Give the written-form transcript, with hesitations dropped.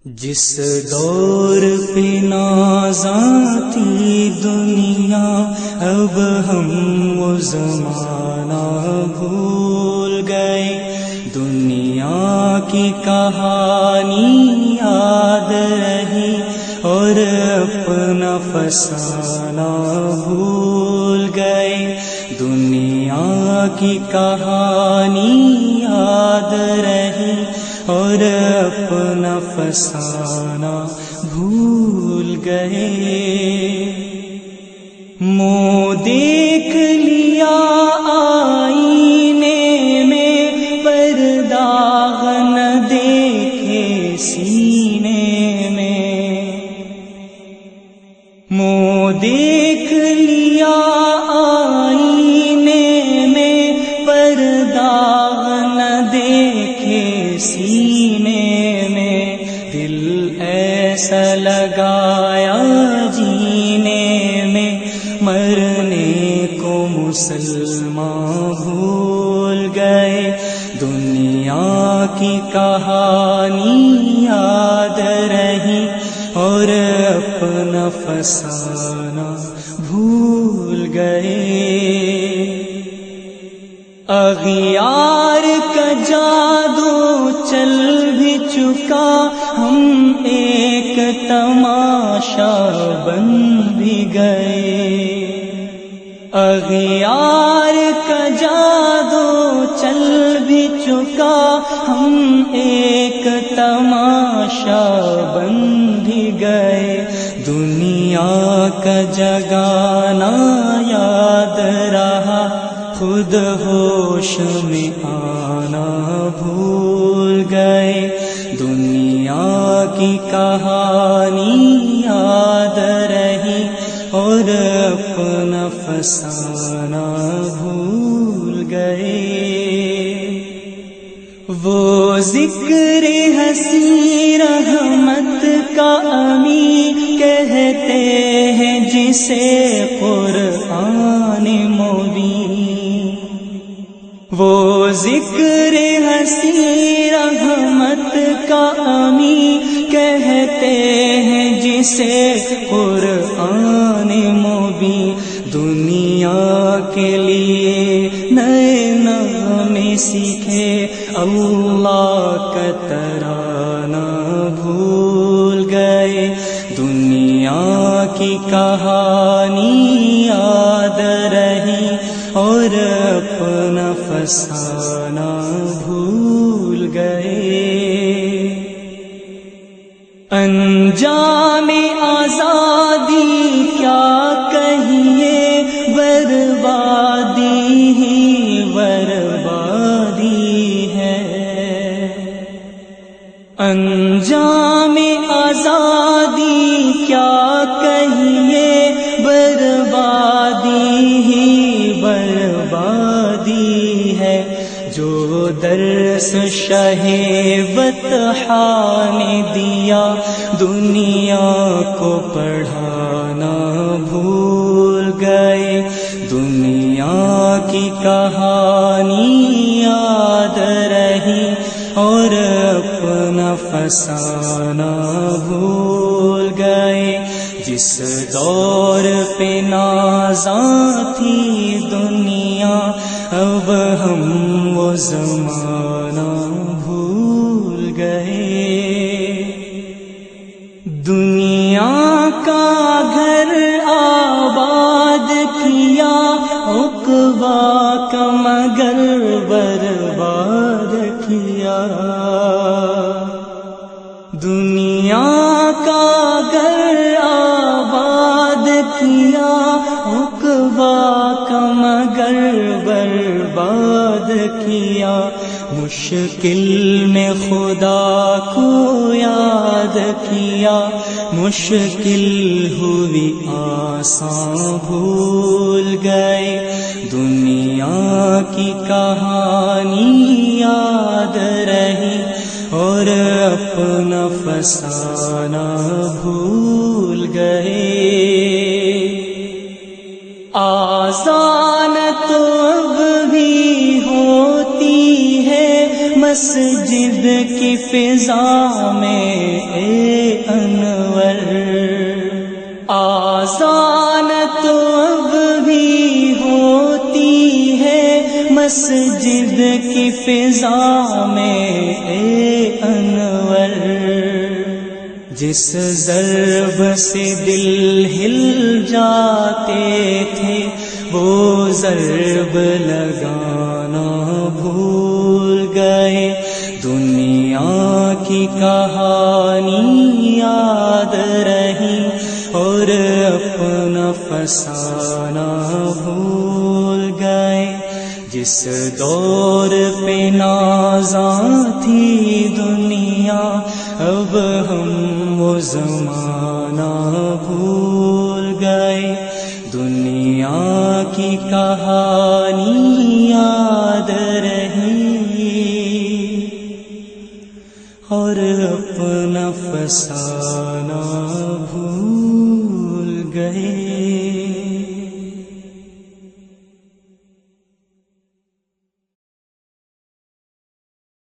جس دور پہ نازاں تھی دنیا، اب ہم وہ زمانہ بھول گئے۔ دنیا کی کہانی یاد رہی اور اپنا فسانہ بھول گئے۔ دنیا کی کہانی یاد رہی اور اپنا فسانہ بھول گئے۔ منہ دیکھ لیا آئینے میں، پر داغ نہ دیکھے سینے میں۔ منہ دیکھ لیا آئینے میں، پر داغ نہ دیکھے سینے میں۔ دل ایسا لگایا جینے میں، مرنے کو مسلمان بھول گئے۔ دنیا کی کہانی یاد رہی اور اپنا فسانہ بھول گئے۔ اغیار کا جادو چل بھی چکا، ہم ایک تماشا بن بھی گئے۔ اغیار کا جادو چل بھی چکا، ہم ایک تماشا بن بھی گئے۔ دنیا کا جگانا یاد رہا، خود ہوش میں آنا بھول گئے۔ دنیا کی کہانی یاد رہی اور اپنا فسانہ بھول گئے۔ وہ ذکر ہنسی رحمت کا امی کہتے ہیں جسے قرآن مبین۔ وہ ذکر ہنسی رحمت کا امی کہتے ہیں جسے قرآن مبین۔ دنیا کے لیے نئے نام سیکھے، اللہ کا ترانہ بھول گئے۔ دنیا کی کہانی یاد رہی اور اپنا فسانہ بھول گئے۔ انجام آزادی کیا کہیے، بربادی ہی بربادی ہے۔ انجام آزادی کیا کہیے، بربادی ہی بربادی ہے۔ جو درس شہ بطحا نے دیا، دنیا کو پڑھانا بھول گئے۔ دنیا کی کہانی یاد رہی اور اپنا فسانہ بھول گئے۔ جس دور پہ نازاں تھی دنیا، اب ہم وہ زمانہ بھول گئے۔ دنیا کا گھر آباد کیا، عقبیٰ کا مگر برباد کیا۔ دنیا کا گھر آباد کیا، عقبیٰ کا مگر برباد کیا۔ مشکل میں خدا کو یاد کیا، مشکل ہوئی آسان بھول گئے۔ دنیا کی کہانی یاد رہی اور اپنا فسانہ بھول گئے۔ آذان تو اب بھی ہوتی ہے، مسجد کی فضا میں اے انور، آذان تو اب بھی ہوتی ہے مسجد کی فضا میں اے انور، جس ضرب سے دل ہل جاتے تھے وہ ضرب لگانا بھول گئے، دنیا کی کہانی یاد رہی اور اپنا فسانہ بھول گئے، جس دور پہ نازاں تھی دنیا اب ہم وہ زمانہ بھول گئے، دنیا کی کہانی یاد رہی اور اپنا فسانہ